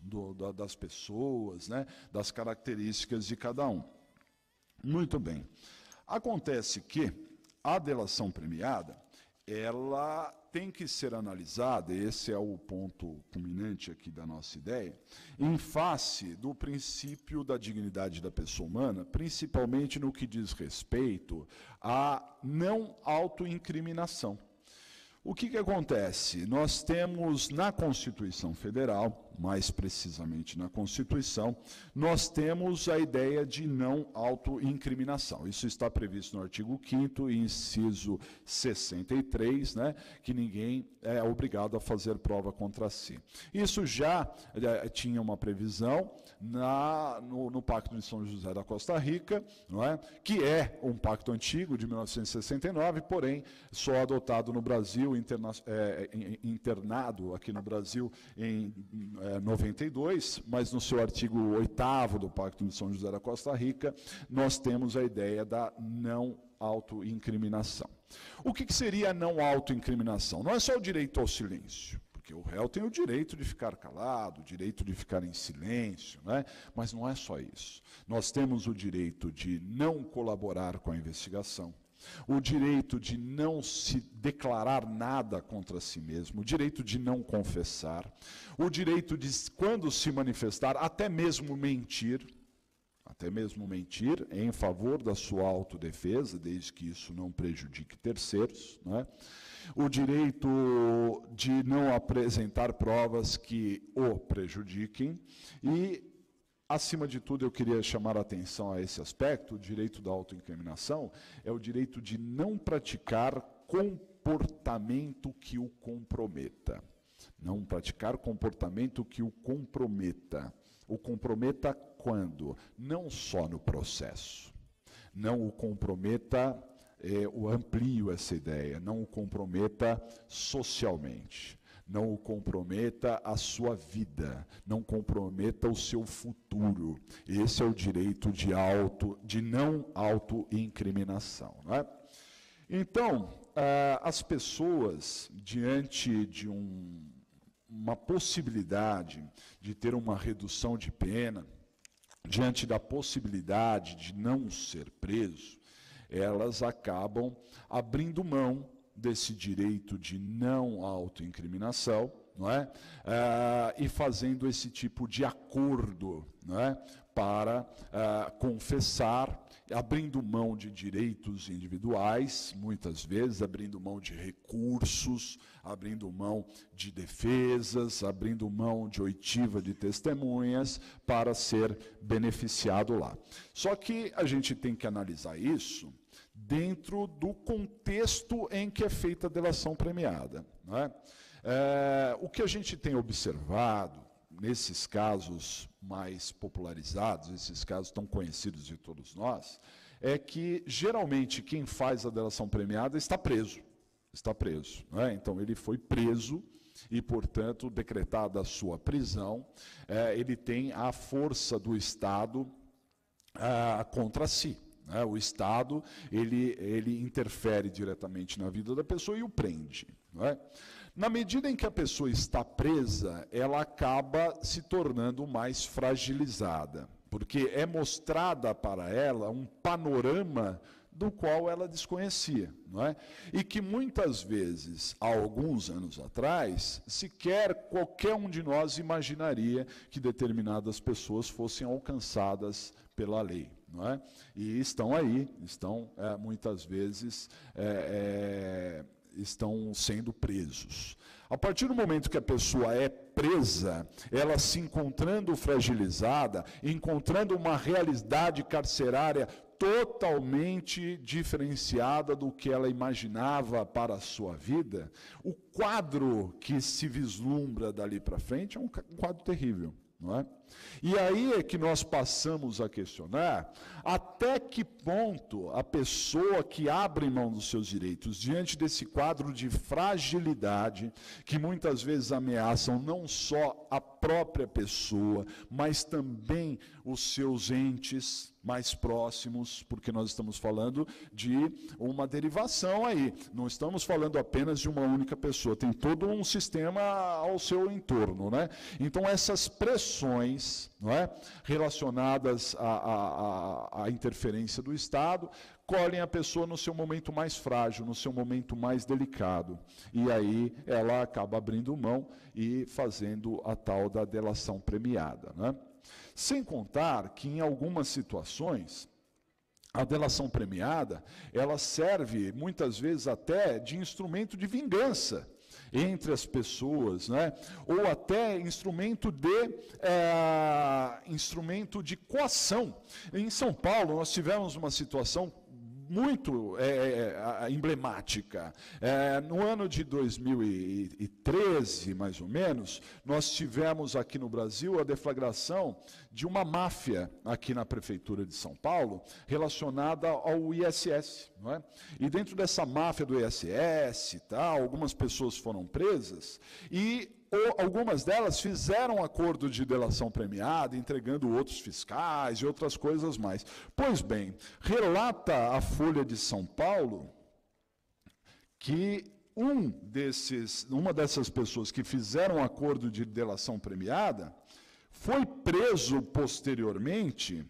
[SPEAKER 2] das pessoas, né? Das características de cada um. Muito bem. Acontece que a delação premiada, ela tem que ser analisada, esse é o ponto culminante aqui da nossa ideia, em face do princípio da dignidade da pessoa humana, principalmente no que diz respeito à não autoincriminação. O que acontece? Nós temos na Constituição Federal, mais precisamente na Constituição, nós temos a ideia de não autoincriminação. Isso está previsto no artigo 5º, inciso 63, né, que ninguém é obrigado a fazer prova contra si. Isso já tinha uma previsão no Pacto de São José da Costa Rica, não é? Que é um pacto antigo, de 1969, porém, só adotado no Brasil, internado aqui no Brasil em 92, mas no seu artigo 8º do Pacto de São José da Costa Rica, nós temos a ideia da não autoincriminação. O que seria a não autoincriminação? Não é só o direito ao silêncio, porque o réu tem o direito de ficar calado, o direito de ficar em silêncio, né? Mas não é só isso. Nós temos o direito de não colaborar com a investigação, o direito de não se declarar nada contra si mesmo, o direito de não confessar, o direito de, quando se manifestar, até mesmo mentir em favor da sua autodefesa, desde que isso não prejudique terceiros, não é? O direito de não apresentar provas que o prejudiquem e, acima de tudo, eu queria chamar a atenção a esse aspecto, o direito da autoincriminação, é o direito de não praticar comportamento que o comprometa. Não praticar comportamento que o comprometa. O comprometa quando? Não só no processo. Não o comprometa, eu amplio essa ideia, não o comprometa socialmente. Não o comprometa a sua vida, não comprometa o seu futuro. Esse é o direito de não autoincriminação, não é? Então, as pessoas, diante de uma possibilidade de ter uma redução de pena, diante da possibilidade de não ser preso, elas acabam abrindo mão desse direito de não autoincriminação, não é? E fazendo esse tipo de acordo, não é? Para confessar, abrindo mão de direitos individuais, muitas vezes abrindo mão de recursos, abrindo mão de defesas, abrindo mão de oitiva de testemunhas para ser beneficiado lá. Só que a gente tem que analisar isso dentro do contexto em que é feita a delação premiada, não é? O que a gente tem observado nesses casos mais popularizados, esses casos tão conhecidos de todos nós, é que geralmente quem faz a delação premiada está preso, não é? Então ele foi preso e, portanto, decretada a sua prisão, ele tem a força do Estado contra si. O Estado, ele interfere diretamente na vida da pessoa e o prende, não é? Na medida em que a pessoa está presa, ela acaba se tornando mais fragilizada, porque é mostrada para ela um panorama do qual ela desconhecia, não é? E que muitas vezes, há alguns anos atrás, sequer qualquer um de nós imaginaria que determinadas pessoas fossem alcançadas pela lei. Não é? E estão aí, muitas vezes estão sendo presos. A partir do momento que a pessoa é presa, ela se encontrando fragilizada, encontrando uma realidade carcerária totalmente diferenciada do que ela imaginava para a sua vida, o quadro que se vislumbra dali para frente é um quadro terrível, não é? E aí é que nós passamos a questionar até que ponto a pessoa que abre mão dos seus direitos diante desse quadro de fragilidade, que muitas vezes ameaçam não só a própria pessoa, mas também os seus entes mais próximos, porque nós estamos falando de uma derivação aí, não estamos falando apenas de uma única pessoa, tem todo um sistema ao seu entorno, né? Então essas pressões, não é, relacionadas à interferência do Estado, colhem a pessoa no seu momento mais frágil, no seu momento mais delicado. E aí ela acaba abrindo mão e fazendo a tal da delação premiada, né? Sem contar que, em algumas situações, a delação premiada, ela serve, muitas vezes, até de instrumento de vingança entre as pessoas, né? Ou até instrumento de coação. Em São Paulo, nós tivemos uma situação muito emblemática. No ano de 2013, mais ou menos, nós tivemos aqui no Brasil a deflagração de uma máfia aqui na Prefeitura de São Paulo, relacionada ao ISS. Não é? E dentro dessa máfia do ISS, algumas pessoas foram presas e algumas delas fizeram acordo de delação premiada, entregando outros fiscais e outras coisas mais. Pois bem, relata a Folha de São Paulo que uma dessas pessoas que fizeram acordo de delação premiada foi preso posteriormente,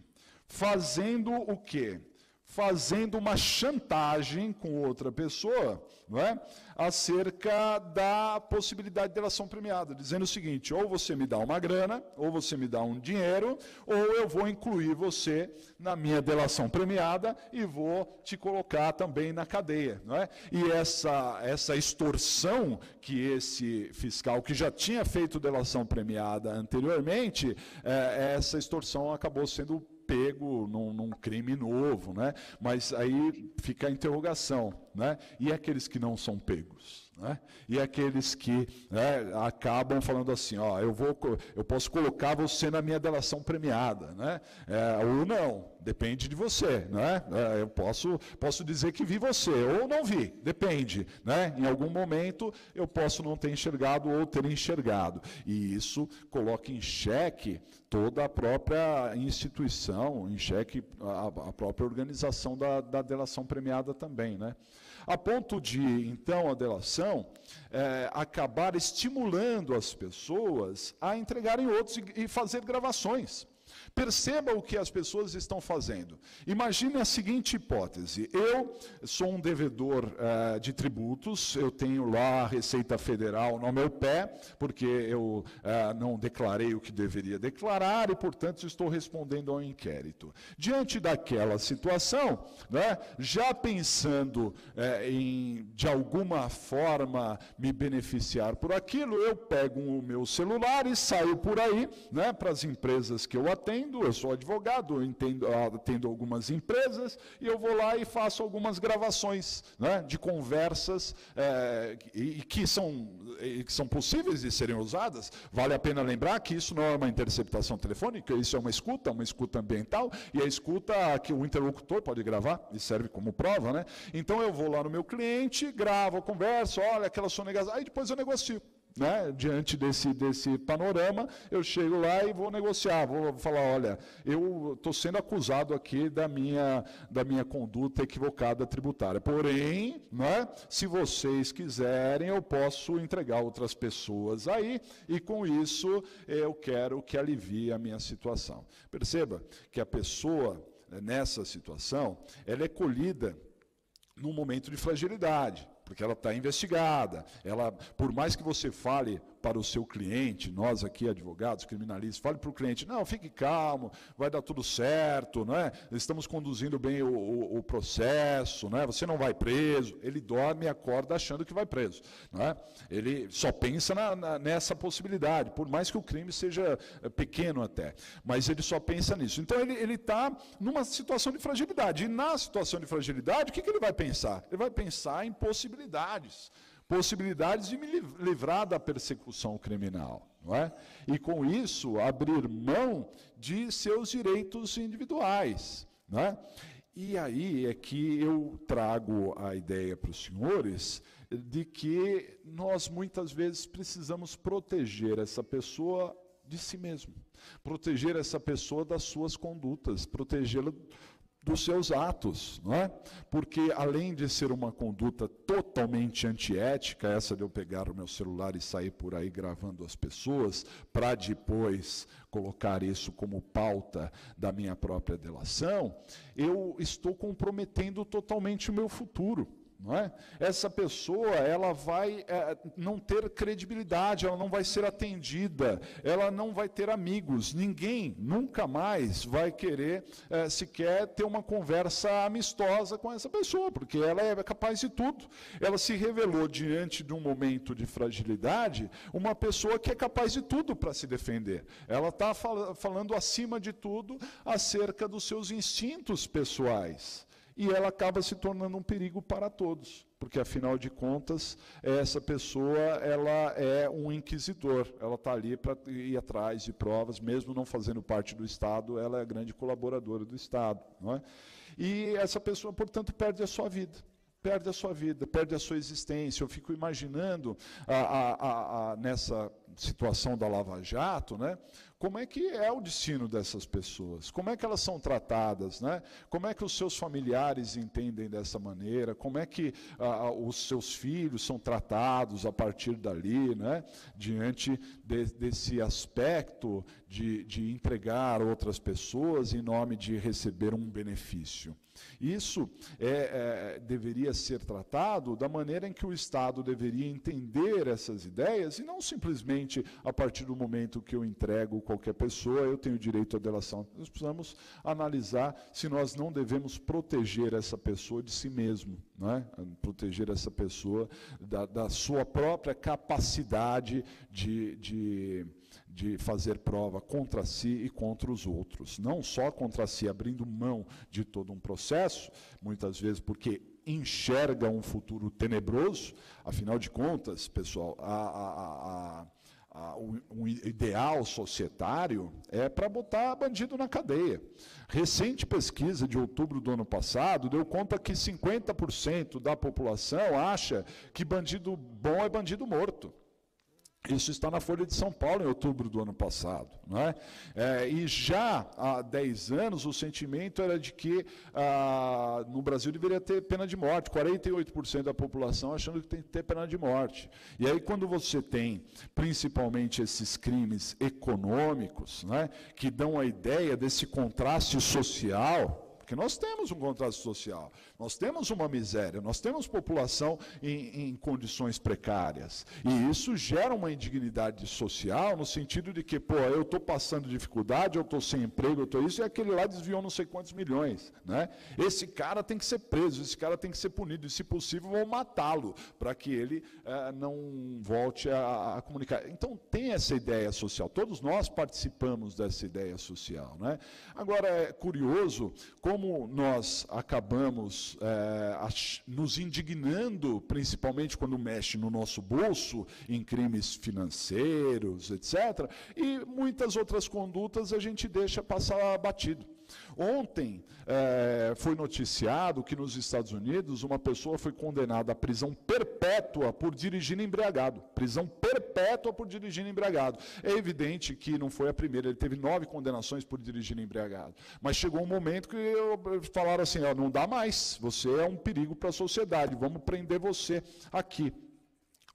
[SPEAKER 2] fazendo o quê? Fazendo uma chantagem com outra pessoa, não é? Acerca da possibilidade de delação premiada, dizendo o seguinte: ou você me dá uma grana, ou você me dá um dinheiro, ou eu vou incluir você na minha delação premiada e vou te colocar também na cadeia, não é? E essa extorsão que esse fiscal, que já tinha feito delação premiada anteriormente, essa extorsão acabou sendo pego num crime novo, né? Mas aí fica a interrogação, né? E aqueles que não são pegos, né? E aqueles que, né, acabam falando assim, ó, eu posso colocar você na minha delação premiada, né? Ou não, depende de você, né? Eu posso dizer que vi você, ou não vi, depende, né? Em algum momento eu posso não ter enxergado ou ter enxergado, e isso coloca em xeque toda a própria instituição, em xeque a própria organização da delação premiada também, né? A ponto de, então, a delação acabar estimulando as pessoas a entregarem outros e fazer gravações. Perceba o que as pessoas estão fazendo. Imagine a seguinte hipótese: eu sou um devedor de tributos, eu tenho lá a Receita Federal no meu pé, porque eu não declarei o que deveria declarar e, portanto, estou respondendo ao inquérito. Diante daquela situação, né, já pensando em, de alguma forma, me beneficiar por aquilo, eu pego o meu celular e saio por aí, né, para as empresas que eu atendo. Eu sou advogado, atendo algumas empresas, e eu vou lá e faço algumas gravações, né, de conversas que são possíveis de serem usadas. Vale a pena lembrar que isso não é uma interceptação telefônica, isso é uma escuta ambiental, e a escuta que o interlocutor pode gravar, e serve como prova, né? Então eu vou lá no meu cliente, gravo, converso, olha, aquela sonegação, aí depois eu negocio. Né? Diante desse panorama, eu chego lá e vou negociar, vou falar, olha, eu estou sendo acusado aqui da minha conduta equivocada tributária, porém, né, se vocês quiserem, eu posso entregar outras pessoas aí, e com isso eu quero que alivie a minha situação. Perceba que a pessoa, nessa situação, ela é colhida num momento de fragilidade, porque ela está investigada. Ela, por mais que você fale para o seu cliente, nós aqui, advogados, criminalistas, fale para o cliente, não, fique calmo, vai dar tudo certo, não é? Estamos conduzindo bem o processo, não é? Você não vai preso. Ele dorme e acorda achando que vai preso, não é? Ele só pensa nessa possibilidade, por mais que o crime seja pequeno até, mas ele só pensa nisso. Então ele está numa situação de fragilidade, e na situação de fragilidade, o que ele vai pensar? Ele vai pensar em possibilidades de me livrar da persecução criminal, não é? E com isso abrir mão de seus direitos individuais, não é? E aí é que eu trago a ideia para os senhores de que nós muitas vezes precisamos proteger essa pessoa de si mesmo, proteger essa pessoa das suas condutas, protegê-la dos seus atos, não é? Porque além de ser uma conduta totalmente antiética, essa de eu pegar o meu celular e sair por aí gravando as pessoas, para depois colocar isso como pauta da minha própria delação, eu estou comprometendo totalmente o meu futuro. Não é? Essa pessoa ela vai não ter credibilidade, ela não vai ser atendida, ela não vai ter amigos, ninguém nunca mais vai querer sequer ter uma conversa amistosa com essa pessoa, porque ela é capaz de tudo. Ela se revelou diante de um momento de fragilidade, uma pessoa que é capaz de tudo para se defender. Ela está falando acima de tudo acerca dos seus instintos pessoais. E ela acaba se tornando um perigo para todos, porque, afinal de contas, essa pessoa ela é um inquisidor, ela está ali para ir atrás de provas, mesmo não fazendo parte do Estado, ela é a grande colaboradora do Estado. Não é? E essa pessoa, portanto, perde a sua vida. Perde a sua vida, perde a sua existência. Eu fico imaginando, nessa situação da Lava Jato, né, como é que é o destino dessas pessoas, como é que elas são tratadas, né, como é que os seus familiares entendem dessa maneira, como é que os seus filhos são tratados a partir dali, né, diante desse aspecto de entregar outras pessoas em nome de receber um benefício. Isso deveria ser tratado da maneira em que o Estado deveria entender essas ideias, e não simplesmente a partir do momento que eu entrego qualquer pessoa, eu tenho direito à delação. Nós precisamos analisar se nós não devemos proteger essa pessoa de si mesmo, não é? Proteger essa pessoa da sua própria capacidade de fazer prova contra si e contra os outros. Não só contra si, abrindo mão de todo um processo, muitas vezes porque enxerga um futuro tenebroso. Afinal de contas, pessoal, um ideal societário é para botar bandido na cadeia. Recente pesquisa de outubro do ano passado deu conta que 50% da população acha que bandido bom é bandido morto. Isso está na Folha de São Paulo, em outubro do ano passado. Não é? E já há 10 anos, o sentimento era de que no Brasil deveria ter pena de morte, 48% da população achando que tem que ter pena de morte. E aí, quando você tem, principalmente, esses crimes econômicos, não é? Que dão a ideia desse contraste social, porque nós temos um contraste social, nós temos uma miséria, nós temos população em condições precárias. E isso gera uma indignidade social no sentido de que, eu estou passando dificuldade, eu estou sem emprego, eu estou isso, e aquele lá desviou não sei quantos milhões. Né? Esse cara tem que ser preso, esse cara tem que ser punido, e se possível vão matá-lo, para que ele não volte a comunicar. Então tem essa ideia social, todos nós participamos dessa ideia social. Né? Agora, é curioso como nós acabamos nos indignando, principalmente quando mexe no nosso bolso, em crimes financeiros, etc., e muitas outras condutas a gente deixa passar batido. Ontem foi noticiado que nos Estados Unidos uma pessoa foi condenada à prisão perpétua por dirigir embriagado. Prisão perpétua por dirigir embriagado. É evidente que não foi a primeira, ele teve 9 condenações por dirigir embriagado. Mas chegou um momento que falaram assim, não dá mais, você é um perigo para a sociedade, vamos prender você aqui.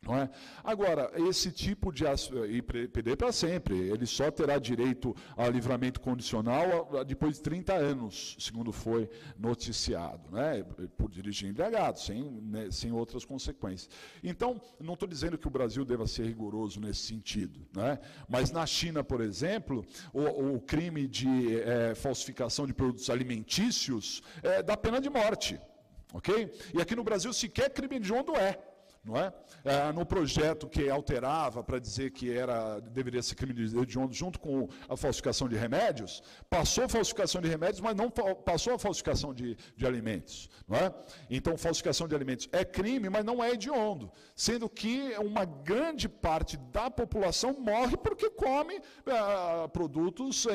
[SPEAKER 2] Não é? Agora, esse tipo de IPD para sempre, ele só terá direito a livramento condicional depois de 30 anos, segundo foi noticiado, né? Por dirigir embriagado, sem outras consequências. Então, não estou dizendo que o Brasil deva ser rigoroso nesse sentido, né? Mas na China, por exemplo, o crime de falsificação de produtos alimentícios dá pena de morte, ok? E aqui no Brasil sequer crime hediondo não é? No projeto que alterava para dizer que deveria ser crime hediondo junto com a falsificação de remédios, passou a falsificação de remédios, mas não passou a falsificação de alimentos. Não é? Então, falsificação de alimentos é crime, mas não é hediondo, sendo que uma grande parte da população morre porque come produtos,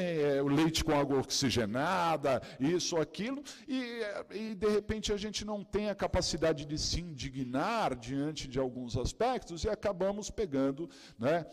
[SPEAKER 2] leite com água oxigenada, isso, aquilo, e de repente a gente não tem a capacidade de se indignar diante de alguns aspectos e acabamos pegando, né,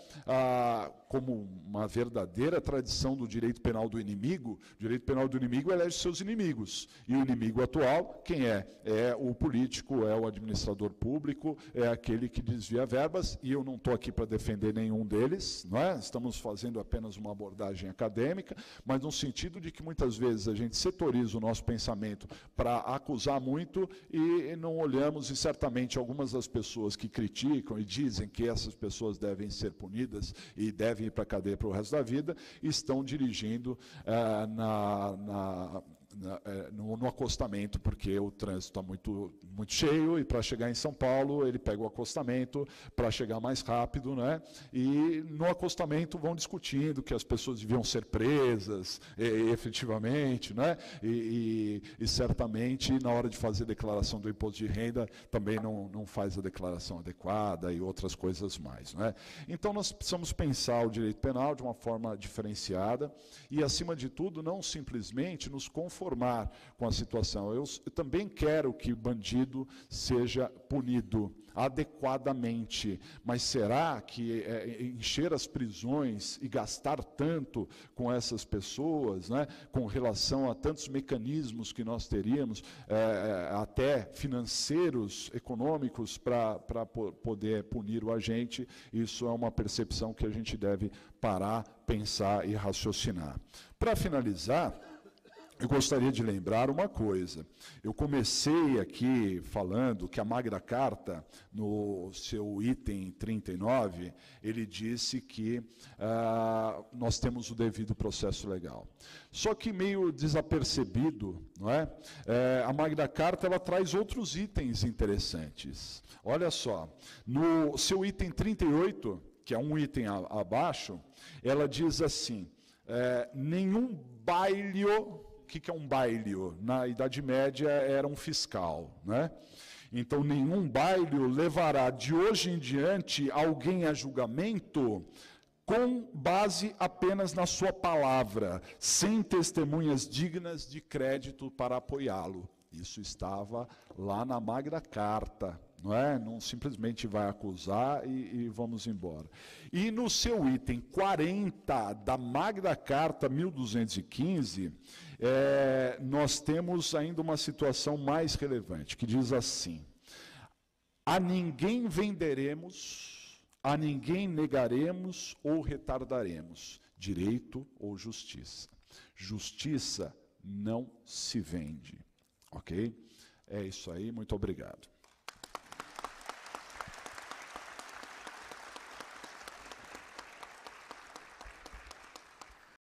[SPEAKER 2] como uma verdadeira tradição do direito penal do inimigo. O direito penal do inimigo elege seus inimigos, e o inimigo atual, quem é? É o político, é o administrador público, é aquele que desvia verbas, e eu não estou aqui para defender nenhum deles, não é? Estamos fazendo apenas uma abordagem acadêmica, mas no sentido de que muitas vezes a gente setoriza o nosso pensamento para acusar muito e não olhamos, e certamente algumas das pessoas que criticam e dizem que essas pessoas devem ser punidas e devem ir para a cadeia para o resto da vida, estão dirigindo no acostamento, porque o trânsito está muito cheio, e para chegar em São Paulo, ele pega o acostamento para chegar mais rápido, né? E no acostamento vão discutindo que as pessoas deviam ser presas, efetivamente, né? E certamente, na hora de fazer a declaração do imposto de renda, também não faz a declaração adequada e outras coisas mais, né? Então, nós precisamos pensar o direito penal de uma forma diferenciada e, acima de tudo, não simplesmente nos conformar com a situação. Eu também quero que o bandido seja punido adequadamente, mas será que encher as prisões e gastar tanto com essas pessoas, né, com relação a tantos mecanismos que nós teríamos, até financeiros, econômicos, para poder punir o agente, isso é uma percepção que a gente deve parar, pensar e raciocinar. Para finalizar, eu gostaria de lembrar uma coisa. Eu comecei aqui falando que a Magna Carta, no seu item 39, ele disse que nós temos o devido processo legal. Só que meio desapercebido, não é? A Magna Carta ela traz outros itens interessantes. Olha só, no seu item 38, que é um item abaixo, ela diz assim, nenhum bailio. O que é um bailio? Na Idade Média era um fiscal, né? Então, nenhum bailio levará de hoje em diante alguém a julgamento com base apenas na sua palavra, sem testemunhas dignas de crédito para apoiá-lo. Isso estava lá na Magna Carta, não é? Não simplesmente vai acusar e vamos embora. E no seu item 40 da Magna Carta 1215, nós temos ainda uma situação mais relevante, que diz assim: a ninguém venderemos, a ninguém negaremos ou retardaremos direito ou justiça. Justiça não se vende. Ok? É isso aí, muito obrigado.